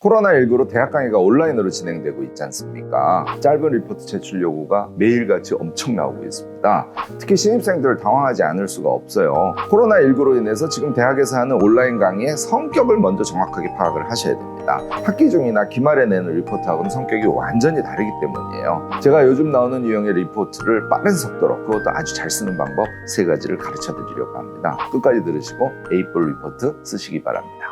코로나19로 대학 강의가 온라인으로 진행되고 있지 않습니까? 짧은 리포트 제출 요구가 매일같이 엄청 나오고 있습니다. 특히 신입생들 당황하지 않을 수가 없어요. 코로나19로 인해서 지금 대학에서 하는 온라인 강의의 성격을 먼저 정확하게 파악을 하셔야 됩니다. 학기 중이나 기말에 내는 리포트하고는 성격이 완전히 다르기 때문이에요. 제가 요즘 나오는 유형의 리포트를 빠른 속도로, 그것도 아주 잘 쓰는 방법 3가지를 가르쳐 드리려고 합니다. 끝까지 들으시고 A4 리포트 쓰시기 바랍니다.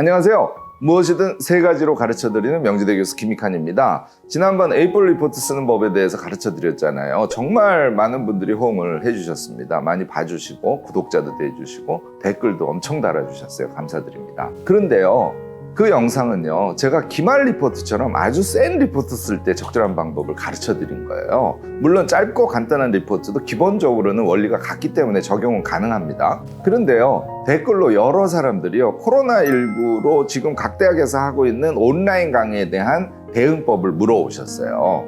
안녕하세요. 무엇이든 3가지로 가르쳐드리는 명지대 교수 김익환입니다. 지난번 A4 리포트 쓰는 법에 대해서 가르쳐드렸잖아요. 정말 많은 분들이 호응을 해주셨습니다. 많이 봐주시고 구독자도 해주시고 댓글도 엄청 달아주셨어요. 감사드립니다. 그런데요, 그 영상은요, 제가 기말 리포트처럼 아주 센 리포트 쓸 때 적절한 방법을 가르쳐 드린 거예요. 물론 짧고 간단한 리포트도 기본적으로는 원리가 같기 때문에 적용은 가능합니다. 그런데요, 댓글로 여러 사람들이요, 코로나19로 지금 각 대학에서 하고 있는 온라인 강의에 대한 대응법을 물어오셨어요.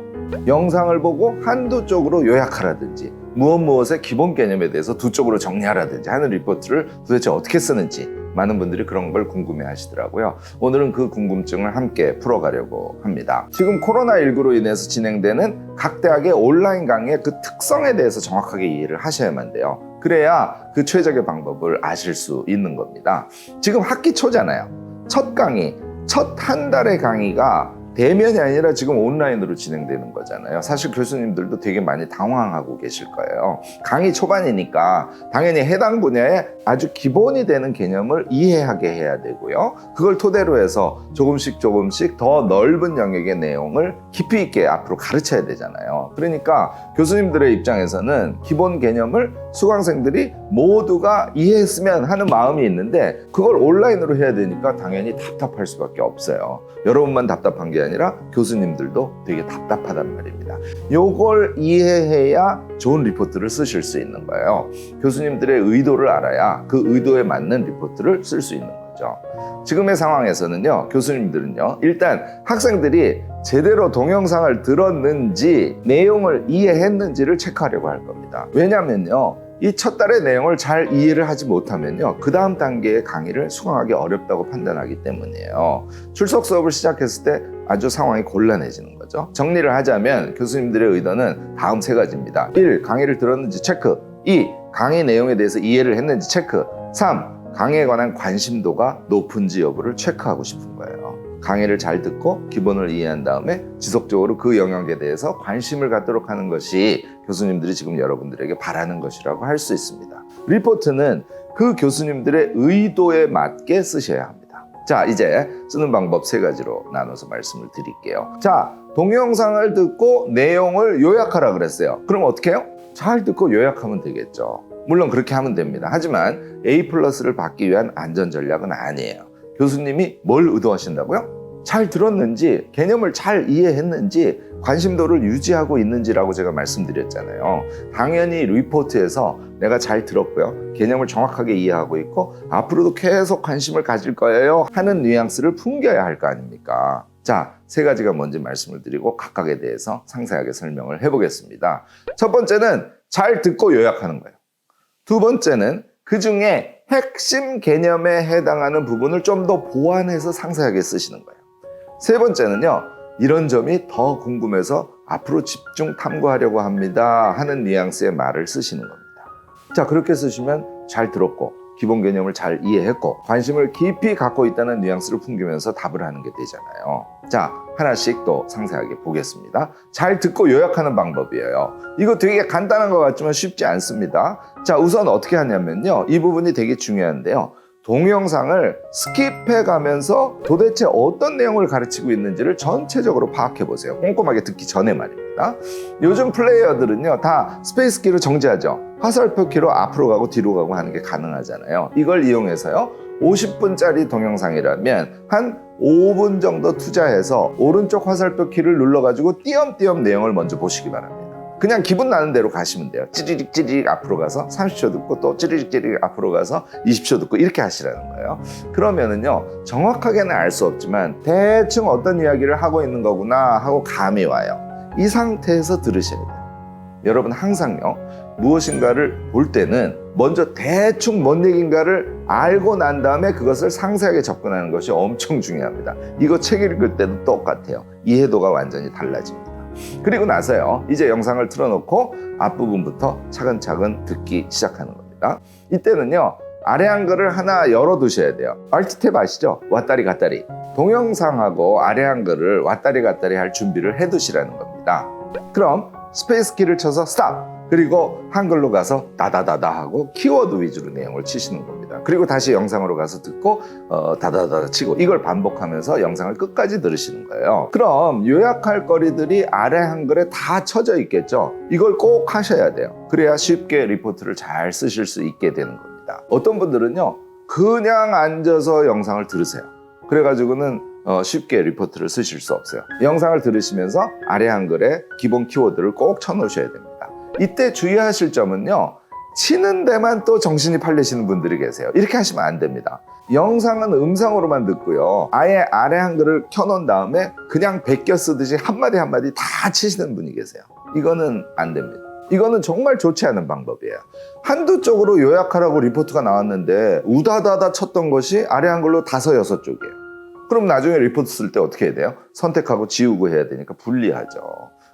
영상을 보고 한두 쪽으로 요약하라든지 무엇의 기본 개념에 대해서 두 쪽으로 정리하라든지 하는 리포트를 도대체 어떻게 쓰는지 많은 분들이 그런 걸 궁금해 하시더라고요. 오늘은 그 궁금증을 함께 풀어가려고 합니다. 지금 코로나19로 인해서 진행되는 각 대학의 온라인 강의의 그 특성에 대해서 정확하게 이해를 하셔야만 돼요. 그래야 그 최적의 방법을 아실 수 있는 겁니다. 지금 학기 초잖아요. 첫 강의, 첫 한 달의 강의가 대면이 아니라 지금 온라인으로 진행되는 거잖아요. 사실 교수님들도 되게 많이 당황하고 계실 거예요. 강의 초반이니까 당연히 해당 분야에 아주 기본이 되는 개념을 이해하게 해야 되고요. 그걸 토대로 해서 조금씩 더 넓은 영역의 내용을 깊이 있게 앞으로 가르쳐야 되잖아요. 그러니까 교수님들의 입장에서는 기본 개념을 수강생들이 모두가 이해했으면 하는 마음이 있는데 그걸 온라인으로 해야 되니까 당연히 답답할 수밖에 없어요. 여러분만 답답한 게 아니라 교수님들도 되게 답답하단 말입니다. 요걸 이해해야 좋은 리포트를 쓰실 수 있는 거예요. 교수님들의 의도를 알아야 그 의도에 맞는 리포트를 쓸 수 있는 거죠. 지금의 상황에서는요, 교수님들은요, 일단 학생들이 제대로 동영상을 들었는지 내용을 이해했는지를 체크하려고 할 겁니다. 왜냐면요, 이 첫 달의 내용을 잘 이해를 하지 못하면요, 그 다음 단계의 강의를 수강하기 어렵다고 판단하기 때문이에요. 출석 수업을 시작했을 때 아주 상황이 곤란해지는 거죠. 정리를 하자면 교수님들의 의도는 다음 3가지입니다. 1. 강의를 들었는지 체크. 2. 강의 내용에 대해서 이해를 했는지 체크. 3. 강의에 관한 관심도가 높은지 여부를 체크하고 싶은 거예요. 강의를 잘 듣고 기본을 이해한 다음에 지속적으로 그 영역에 대해서 관심을 갖도록 하는 것이 교수님들이 지금 여러분들에게 바라는 것이라고 할 수 있습니다. 리포트는 그 교수님들의 의도에 맞게 쓰셔야 합니다. 자, 이제 쓰는 방법 3가지로 나눠서 말씀을 드릴게요. 자, 동영상을 듣고 내용을 요약하라 그랬어요. 그럼 어떻게 해요? 잘 듣고 요약하면 되겠죠. 물론 그렇게 하면 됩니다. 하지만 A+를 받기 위한 안전 전략은 아니에요. 교수님이 뭘 의도하신다고요? 잘 들었는지, 개념을 잘 이해했는지, 관심도를 유지하고 있는지라고 제가 말씀드렸잖아요. 당연히 리포트에서 내가 잘 들었고요, 개념을 정확하게 이해하고 있고 앞으로도 계속 관심을 가질 거예요 하는 뉘앙스를 풍겨야 할 거 아닙니까? 자, 3가지가 뭔지 말씀을 드리고 각각에 대해서 상세하게 설명을 해보겠습니다. 첫 번째는 잘 듣고 요약하는 거예요. 두 번째는 그 중에 핵심 개념에 해당하는 부분을 좀 더 보완해서 상세하게 쓰시는 거예요. 3번째는요, 이런 점이 더 궁금해서 앞으로 집중 탐구하려고 합니다 하는 뉘앙스의 말을 쓰시는 겁니다. 자, 그렇게 쓰시면 잘 들었고 기본 개념을 잘 이해했고 관심을 깊이 갖고 있다는 뉘앙스를 풍기면서 답을 하는 게 되잖아요. 자, 하나씩 또 상세하게 보겠습니다. 잘 듣고 요약하는 방법이에요. 이거 되게 간단한 것 같지만 쉽지 않습니다. 자, 우선 어떻게 하냐면요, 이 부분이 되게 중요한데요, 동영상을 스킵해 가면서 도대체 어떤 내용을 가르치고 있는지를 전체적으로 파악해 보세요. 꼼꼼하게 듣기 전에 말입니다. 요즘 플레이어들은요, 다 스페이스 키로 정지하죠. 화살표 키로 앞으로 가고 뒤로 가고 하는 게 가능하잖아요. 이걸 이용해서요, 50분짜리 동영상이라면 한 5분 정도 투자해서 오른쪽 화살표 키를 눌러가지고 띄엄띄엄 내용을 먼저 보시기 바랍니다. 그냥 기분 나는 대로 가시면 돼요. 찌리릭 찌리릭 앞으로 가서 30초 듣고 또 찌리릭 찌리릭 앞으로 가서 20초 듣고 이렇게 하시라는 거예요. 그러면은요, 정확하게는 알 수 없지만 대충 어떤 이야기를 하고 있는 거구나 하고 감이 와요. 이 상태에서 들으셔야 돼요. 여러분 항상요, 무엇인가를 볼 때는 먼저 대충 뭔 얘기인가를 알고 난 다음에 그것을 상세하게 접근하는 것이 엄청 중요합니다. 이거 책 읽을 때도 똑같아요. 이해도가 완전히 달라집니다. 그리고 나서요, 이제 영상을 틀어놓고 앞부분부터 차근차근 듣기 시작하는 겁니다. 이때는요, 아래 한글을 하나 열어두셔야 돼요. Alt 탭 아시죠? 왔다리 갔다리. 동영상하고 아래 한글을 왔다리 갔다리 할 준비를 해두시라는 겁니다. 그럼 스페이스 키를 쳐서 스탑! 그리고 한글로 가서 다다다다 하고 키워드 위주로 내용을 치시는 겁니다. 그리고 다시 영상으로 가서 듣고 다다다다 치고 이걸 반복하면서 영상을 끝까지 들으시는 거예요. 그럼 요약할 거리들이 아래 한글에 다 쳐져 있겠죠. 이걸 꼭 하셔야 돼요. 그래야 쉽게 리포트를 잘 쓰실 수 있게 되는 겁니다. 어떤 분들은요, 그냥 앉아서 영상을 들으세요. 그래가지고는 쉽게 리포트를 쓰실 수 없어요. 영상을 들으시면서 아래 한글에 기본 키워드를 꼭 쳐놓으셔야 됩니다. 이때 주의하실 점은요, 치는 데만 또 정신이 팔리시는 분들이 계세요. 이렇게 하시면 안 됩니다. 영상은 음성으로만 듣고요, 아예 아래 한글을 켜놓은 다음에 그냥 베껴 쓰듯이 한마디 한마디 다 치시는 분이 계세요. 이거는 안 됩니다. 이거는 정말 좋지 않은 방법이에요. 한두 쪽으로 요약하라고 리포트가 나왔는데 우다다다 쳤던 것이 아래 한글로 5, 6쪽이에요. 그럼 나중에 리포트 쓸 때 어떻게 해야 돼요? 선택하고 지우고 해야 되니까 불리하죠.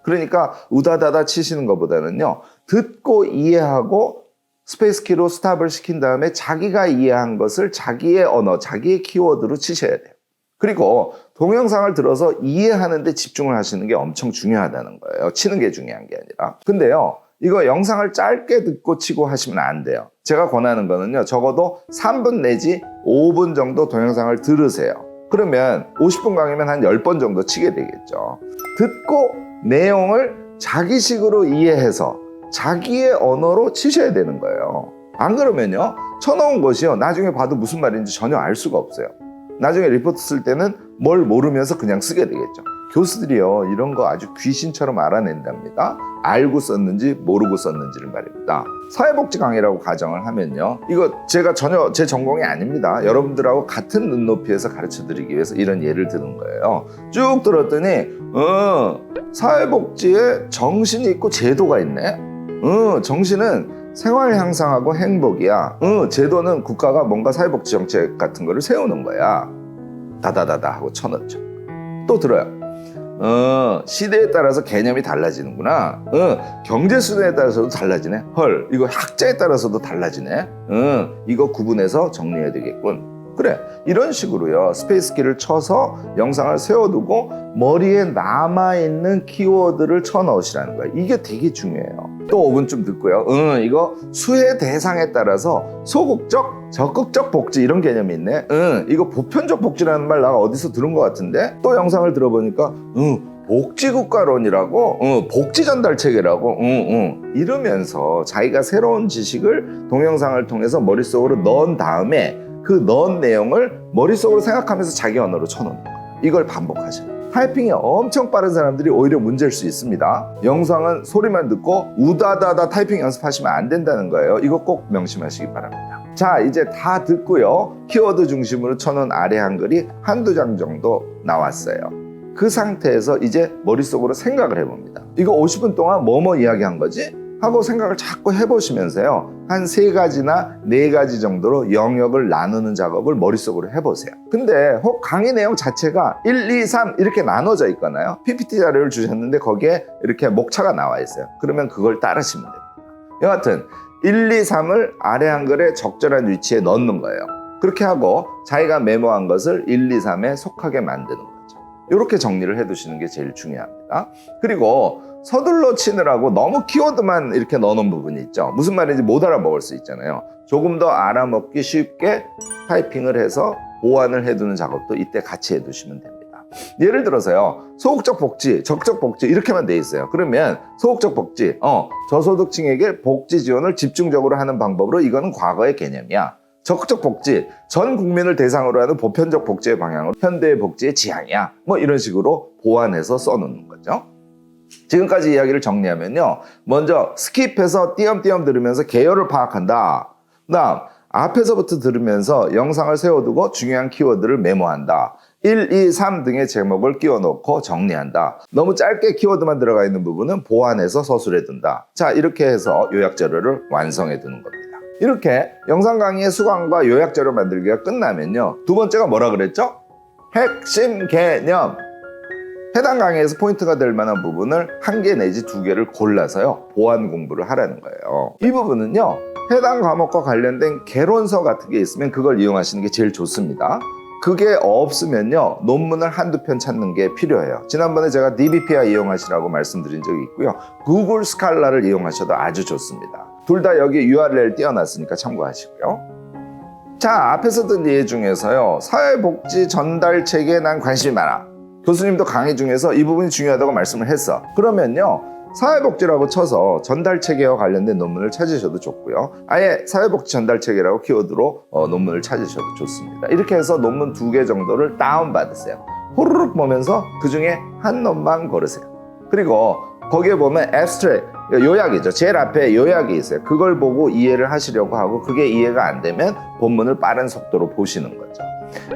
그러니까 우다다다 치시는 것보다는요, 듣고 이해하고 스페이스 키로 스탑을 시킨 다음에 자기가 이해한 것을 자기의 언어, 자기의 키워드로 치셔야 돼요. 그리고 동영상을 들어서 이해하는 데 집중을 하시는 게 엄청 중요하다는 거예요. 치는 게 중요한 게 아니라. 근데요, 이거 영상을 짧게 듣고 치고 하시면 안 돼요. 제가 권하는 거는요, 적어도 3분 내지 5분 정도 동영상을 들으세요. 그러면 50분 강의면 한 10번 정도 치게 되겠죠. 듣고 내용을 자기식으로 이해해서 자기의 언어로 치셔야 되는 거예요. 안 그러면요, 쳐놓은 것이요, 나중에 봐도 무슨 말인지 전혀 알 수가 없어요. 나중에 리포트 쓸 때는 뭘 모르면서 그냥 쓰게 되겠죠. 교수들이요, 이런 거 아주 귀신처럼 알아낸답니다. 알고 썼는지 모르고 썼는지를 말입니다. 사회복지 강의라고 가정을 하면요, 이거 제가 전혀 제 전공이 아닙니다. 여러분들하고 같은 눈높이에서 가르쳐드리기 위해서 이런 예를 드는 거예요. 쭉 들었더니 사회복지에 정신이 있고 제도가 있네. 정신은 생활 향상하고 행복이야. 제도는 국가가 뭔가 사회복지 정책 같은 거를 세우는 거야. 다다다다 하고 쳐넣죠. 또 들어요. 시대에 따라서 개념이 달라지는구나. 경제 수준에 따라서도 달라지네. 헐, 이거 학자에 따라서도 달라지네. 이거 구분해서 정리해야 되겠군. 그래, 이런 식으로요, 스페이스 키를 쳐서 영상을 세워두고 머리에 남아있는 키워드를 쳐넣으시라는 거예요. 이게 되게 중요해요. 또 5분쯤 듣고요, 이거 수혜 대상에 따라서 소극적, 적극적 복지 이런 개념이 있네. 이거 보편적 복지라는 말 나 어디서 들은 것 같은데? 또 영상을 들어보니까 복지국가론이라고, 복지전달체계라고, 이러면서 자기가 새로운 지식을 동영상을 통해서 머릿속으로 넣은 다음에 그 넣은 내용을 머릿속으로 생각하면서 자기 언어로 쳐놓는 거예요. 이걸 반복하셔요. 타이핑이 엄청 빠른 사람들이 오히려 문제일 수 있습니다. 영상은 소리만 듣고 우다다다 타이핑 연습하시면 안 된다는 거예요. 이거 꼭 명심하시기 바랍니다. 자, 이제 다 듣고요, 키워드 중심으로 쳐놓은 아래 한글이 한두 장 정도 나왔어요. 그 상태에서 이제 머릿속으로 생각을 해봅니다. 이거 50분 동안 뭐뭐 이야기한 거지? 하고 생각을 자꾸 해보시면서요, 한 3가지나 4가지 정도로 영역을 나누는 작업을 머릿속으로 해보세요. 근데 혹 강의 내용 자체가 1, 2, 3 이렇게 나눠져 있거나요, PPT 자료를 주셨는데 거기에 이렇게 목차가 나와 있어요. 그러면 그걸 따르시면 됩니다. 여하튼 1, 2, 3을 아래 한글에 적절한 위치에 넣는 거예요. 그렇게 하고 자기가 메모한 것을 1, 2, 3에 속하게 만드는 거죠. 이렇게 정리를 해두시는 게 제일 중요합니다. 그리고 서둘러 치느라고 너무 키워드만 이렇게 넣어놓은 부분이 있죠. 무슨 말인지 못 알아먹을 수 있잖아요. 조금 더 알아먹기 쉽게 타이핑을 해서 보완을 해두는 작업도 이때 같이 해두시면 됩니다. 예를 들어서요, 소극적 복지, 적극적 복지 이렇게만 돼 있어요. 그러면 소극적 복지, 저소득층에게 복지 지원을 집중적으로 하는 방법으로 이거는 과거의 개념이야. 적극적 복지, 전 국민을 대상으로 하는 보편적 복지의 방향으로 현대의 복지의 지향이야. 뭐 이런 식으로 보완해서 써놓는 거죠. 지금까지 이야기를 정리하면요. 먼저 스킵해서 띄엄띄엄 들으면서 개요를 파악한다. 그다음 앞에서부터 들으면서 영상을 세워두고 중요한 키워드를 메모한다. 1, 2, 3 등의 제목을 끼워넣고 정리한다. 너무 짧게 키워드만 들어가 있는 부분은 보완해서 서술해둔다. 자, 이렇게 해서 요약자료를 완성해두는 겁니다. 이렇게 영상 강의의 수강과 요약자료 만들기가 끝나면요. 두 번째가 뭐라 그랬죠? 핵심 개념. 해당 강의에서 포인트가 될 만한 부분을 1개 내지 2개를 골라서요. 보완 공부를 하라는 거예요. 이 부분은요. 해당 과목과 관련된 개론서 같은 게 있으면 그걸 이용하시는 게 제일 좋습니다. 그게 없으면요. 논문을 한두 편 찾는 게 필요해요. 지난번에 제가 DBPI 이용하시라고 말씀드린 적이 있고요. 구글 스칼라를 이용하셔도 아주 좋습니다. 둘 다 여기 URL 띄워놨으니까 참고하시고요. 자, 앞에서 든 예 중에서요. 사회복지 전달 체계에 난 관심이 많아. 교수님도 강의 중에서 이 부분이 중요하다고 말씀을 했어. 그러면요. 사회복지라고 쳐서 전달체계와 관련된 논문을 찾으셔도 좋고요. 아예 사회복지 전달체계라고 키워드로 논문을 찾으셔도 좋습니다. 이렇게 해서 논문 2개 정도를 다운받으세요. 호루룩 보면서 그 중에 한 놈만 고르세요. 그리고 거기에 보면 abstract, 요약이죠. 제일 앞에 요약이 있어요. 그걸 보고 이해를 하시려고 하고 그게 이해가 안 되면 본문을 빠른 속도로 보시는 거죠.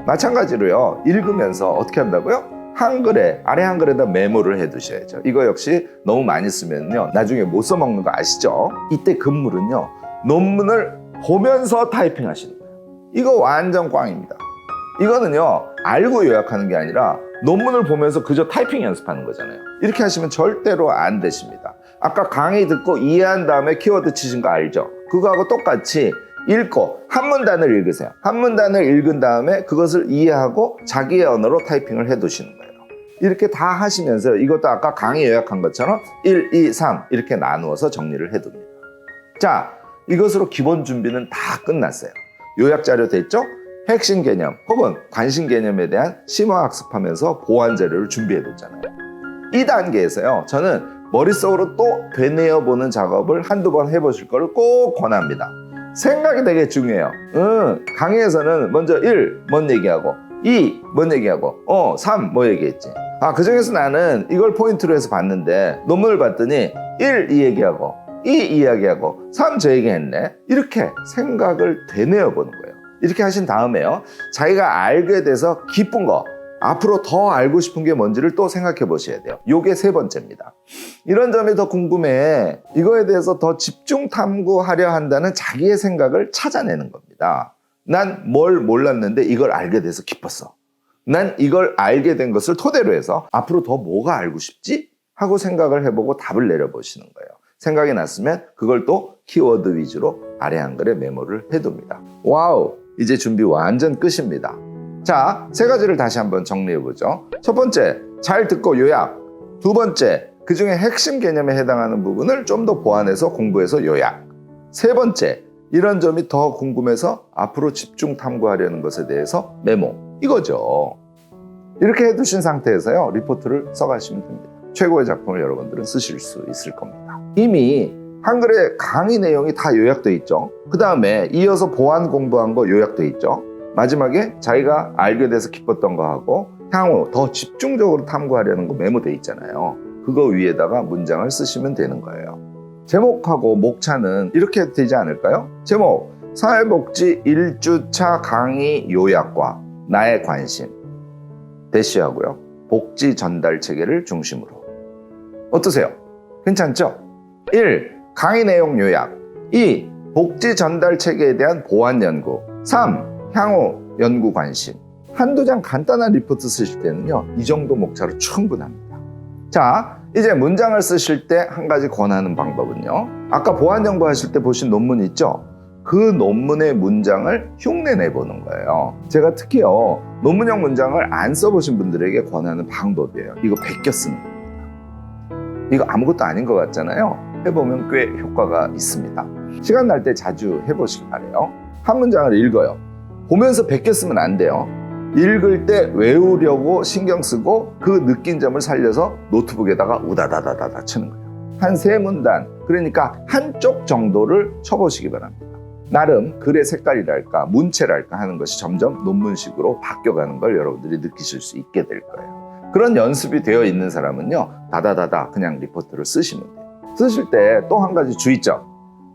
마찬가지로요. 읽으면서 어떻게 한다고요? 한글에, 아래 한글에다 메모를 해두셔야죠. 이거 역시 너무 많이 쓰면요. 나중에 못 써먹는 거 아시죠? 이때 금물은요. 논문을 보면서 타이핑 하시는 거예요. 이거 완전 꽝입니다. 이거는요. 알고 요약하는 게 아니라 논문을 보면서 그저 타이핑 연습하는 거잖아요. 이렇게 하시면 절대로 안 되십니다. 아까 강의 듣고 이해한 다음에 키워드 치신 거 알죠? 그거하고 똑같이 읽고 한 문단을 읽으세요. 한 문단을 읽은 다음에 그것을 이해하고 자기의 언어로 타이핑을 해두시는 거예요. 이렇게 다 하시면서 이것도 아까 강의 요약한 것처럼 1, 2, 3 이렇게 나누어서 정리를 해둡니다. 자, 이것으로 기본 준비는 다 끝났어요. 요약 자료 됐죠? 핵심 개념 혹은 관심 개념에 대한 심화학습하면서 보완 자료를 준비해뒀잖아요. 이 단계에서요. 저는 머릿속으로 또 되뇌어보는 작업을 한두 번 해보실 거를 꼭 권합니다. 생각이 되게 중요해요. 강의에서는 먼저 1, 뭔 얘기하고 2, 뭔 얘기하고 3, 뭐 얘기했지. 그 중에서 나는 이걸 포인트로 해서 봤는데 논문을 봤더니 1, 이 얘기하고 2, 이 이야기하고 3, 저 얘기했네. 이렇게 생각을 되뇌어보는 거예요. 이렇게 하신 다음에요. 자기가 알게 돼서 기쁜 거 앞으로 더 알고 싶은 게 뭔지를 또 생각해 보셔야 돼요. 요게 3번째입니다. 이런 점이 더 궁금해. 이거에 대해서 더 집중 탐구하려 한다는 자기의 생각을 찾아내는 겁니다. 난 뭘 몰랐는데 이걸 알게 돼서 기뻤어. 난 이걸 알게 된 것을 토대로 해서 앞으로 더 뭐가 알고 싶지? 하고 생각을 해보고 답을 내려보시는 거예요. 생각이 났으면 그걸 또 키워드 위주로 아래 한글에 메모를 해둡니다. 와우! 이제 준비 완전 끝입니다. 자, 3가지를 다시 한번 정리해보죠. 첫 번째, 잘 듣고 요약. 두 번째, 그 중에 핵심 개념에 해당하는 부분을 좀 더 보완해서 공부해서 요약. 3번째, 이런 점이 더 궁금해서 앞으로 집중 탐구하려는 것에 대해서 메모. 이거죠. 이렇게 해두신 상태에서요. 리포트를 써가시면 됩니다. 최고의 작품을 여러분들은 쓰실 수 있을 겁니다. 이미 한글에 강의 내용이 다 요약돼 있죠. 그 다음에 이어서 보완 공부한 거 요약돼 있죠. 마지막에 자기가 알게 돼서 기뻤던 거하고 향후 더 집중적으로 탐구하려는 거 메모돼 있잖아요. 그거 위에다가 문장을 쓰시면 되는 거예요. 제목하고 목차는 이렇게 되지 않을까요? 제목, 사회복지 1주차 강의 요약과 나의 관심. 대시하고요. 복지 전달 체계를 중심으로. 어떠세요? 괜찮죠? 1. 강의 내용 요약. 2. 복지 전달 체계에 대한 보완 연구. 3. 향후 연구 관심. 한두 장 간단한 리포트 쓰실 때는요. 이 정도 목차로 충분합니다. 자, 이제 문장을 쓰실 때 한 가지 권하는 방법은요. 아까 보완 연구 하실 때 보신 논문 있죠? 그 논문의 문장을 흉내 내보는 거예요. 제가 특히요. 논문형 문장을 안 써보신 분들에게 권하는 방법이에요. 이거 베껴 쓰는 겁니다. 이거 아무것도 아닌 것 같잖아요. 해보면 꽤 효과가 있습니다. 시간 날 때 자주 해보시기 바래요. 한 문장을 읽어요. 보면서 베껴 쓰면 안 돼요. 읽을 때 외우려고 신경 쓰고 그 느낀 점을 살려서 노트북에다가 우다다다다다 치는 거예요. 한 3문단, 그러니까 한쪽 정도를 쳐보시기 바랍니다. 나름 글의 색깔이랄까 문체랄까 하는 것이 점점 논문식으로 바뀌어가는 걸 여러분들이 느끼실 수 있게 될 거예요. 그런 연습이 되어 있는 사람은요, 다다다다 그냥 리포트를 쓰시면 돼요. 쓰실 때 또 한 가지 주의점.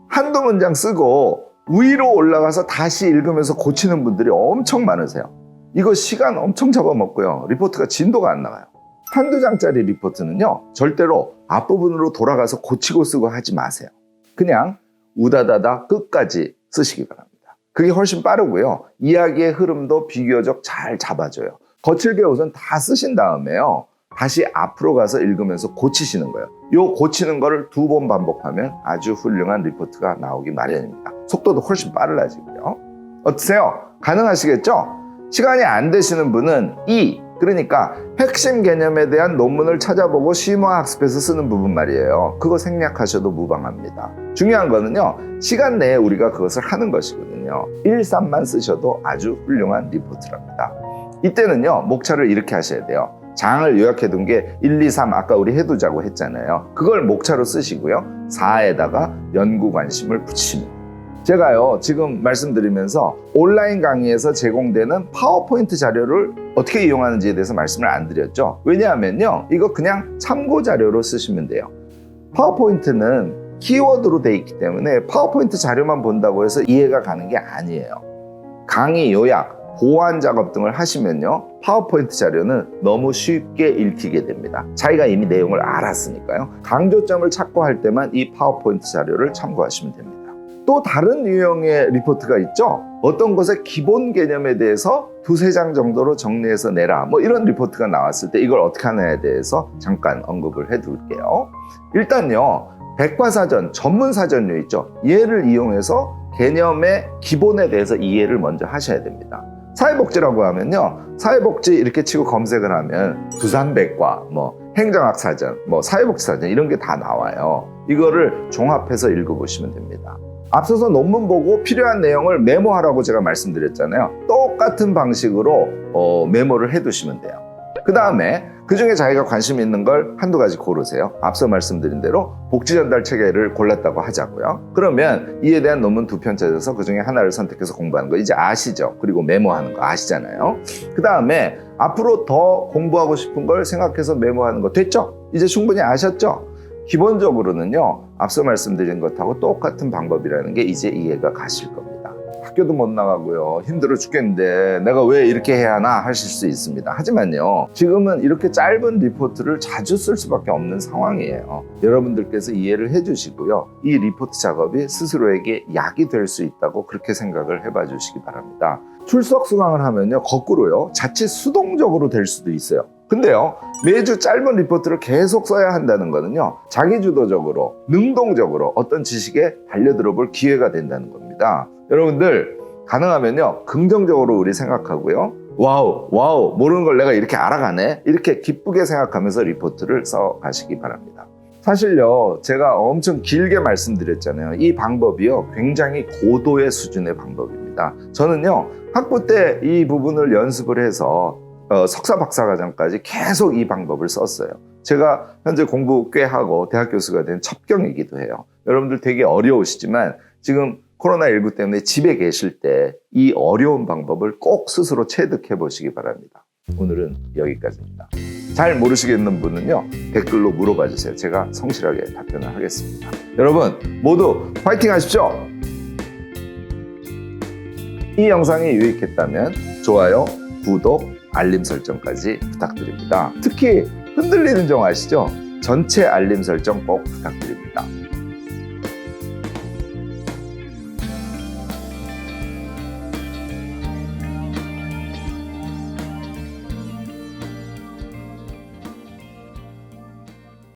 한두 문장 쓰고 위로 올라가서 다시 읽으면서 고치는 분들이 엄청 많으세요. 이거 시간 엄청 잡아먹고요. 리포트가 진도가 안 나가요. 한두 장짜리 리포트는요, 절대로 앞부분으로 돌아가서 고치고 쓰고 하지 마세요. 그냥 우다다다 끝까지 쓰시기 바랍니다. 그게 훨씬 빠르고요. 이야기의 흐름도 비교적 잘 잡아줘요. 거칠게 우선 다 쓰신 다음에요, 다시 앞으로 가서 읽으면서 고치시는 거예요. 요 고치는 거를 2번 반복하면 아주 훌륭한 리포트가 나오기 마련입니다. 속도도 훨씬 빨라지고요. 어떠세요? 가능하시겠죠? 시간이 안 되시는 분은 그러니까 핵심 개념에 대한 논문을 찾아보고 심화학습해서 쓰는 부분 말이에요. 그거 생략하셔도 무방합니다. 중요한 거는요, 시간 내에 우리가 그것을 하는 것이거든요. 1, 3만 쓰셔도 아주 훌륭한 리포트랍니다. 이때는요, 목차를 이렇게 하셔야 돼요. 장을 요약해둔 게 1, 2, 3 아까 우리 해두자고 했잖아요. 그걸 목차로 쓰시고요, 4에다가 연구 관심을 붙이십니다. 제가요, 지금 말씀드리면서 온라인 강의에서 제공되는 파워포인트 자료를 어떻게 이용하는지에 대해서 말씀을 안 드렸죠. 왜냐하면요, 이거 그냥 참고 자료로 쓰시면 돼요. 파워포인트는 키워드로 돼 있기 때문에 파워포인트 자료만 본다고 해서 이해가 가는 게 아니에요. 강의 요약, 보완 작업 등을 하시면요, 파워포인트 자료는 너무 쉽게 읽히게 됩니다. 자기가 이미 내용을 알았으니까요. 강조점을 찾고 할 때만 이 파워포인트 자료를 참고하시면 됩니다. 또 다른 유형의 리포트가 있죠. 어떤 것의 기본 개념에 대해서 2-3장 정도로 정리해서 내라, 뭐 이런 리포트가 나왔을 때 이걸 어떻게 하느냐에 대해서 잠깐 언급을 해둘게요. 일단요, 백과사전, 전문사전류 있죠. 얘를 이용해서 개념의 기본에 대해서 이해를 먼저 하셔야 됩니다. 사회복지라고 하면요, 사회복지 이렇게 치고 검색을 하면 부산백과, 행정학사전, 사회복지사전 이런 게 다 나와요. 이거를 종합해서 읽어보시면 됩니다. 앞서서 논문 보고 필요한 내용을 메모하라고 제가 말씀드렸잖아요. 똑같은 방식으로 메모를 해두시면 돼요. 그 다음에 그 중에 자기가 관심 있는 걸 한두 가지 고르세요. 앞서 말씀드린 대로 복지전달 체계를 골랐다고 하자고요. 그러면 이에 대한 논문 2편 찾아서 그 중에 하나를 선택해서 공부하는 거 이제 아시죠? 그리고 메모하는 거 아시잖아요. 그 다음에 앞으로 더 공부하고 싶은 걸 생각해서 메모하는 거 됐죠? 이제 충분히 아셨죠? 기본적으로는요, 앞서 말씀드린 것하고 똑같은 방법이라는 게 이제 이해가 가실 겁니다. 학교도 못 나가고요, 힘들어 죽겠는데 내가 왜 이렇게 해야 하나 하실 수 있습니다. 하지만요, 지금은 이렇게 짧은 리포트를 자주 쓸 수밖에 없는 상황이에요. 여러분들께서 이해를 해주시고요, 이 리포트 작업이 스스로에게 약이 될 수 있다고 그렇게 생각을 해봐 주시기 바랍니다. 출석 수강을 하면요, 거꾸로요, 자칫 수동적으로 될 수도 있어요. 근데요, 매주 짧은 리포트를 계속 써야 한다는 거는요, 자기주도적으로, 능동적으로 어떤 지식에 달려들어 볼 기회가 된다는 겁니다. 여러분들, 가능하면요, 긍정적으로 우리 생각하고요, 와우, 모르는 걸 내가 이렇게 알아가네, 이렇게 기쁘게 생각하면서 리포트를 써 가시기 바랍니다. 사실요, 제가 엄청 길게 말씀드렸잖아요. 이 방법이요, 굉장히 고도의 수준의 방법입니다. 저는요, 학부 때 이 부분을 연습을 해서 석사 박사과정까지 계속 이 방법을 썼어요. 제가 현재 공부 꽤 하고 대학 교수가 된 첩경이기도 해요. 여러분들 되게 어려우시지만 지금 코로나19 때문에 집에 계실 때 이 어려운 방법을 꼭 스스로 체득해 보시기 바랍니다. 오늘은 여기까지입니다. 잘 모르시겠는 분은요, 댓글로 물어봐 주세요. 제가 성실하게 답변을 하겠습니다. 여러분 모두 파이팅 하십시오. 이 영상이 유익했다면 좋아요, 구독, 알림 설정까지 부탁드립니다. 특히 흔들리는 점 아시죠? 전체 알림 설정 꼭 부탁드립니다.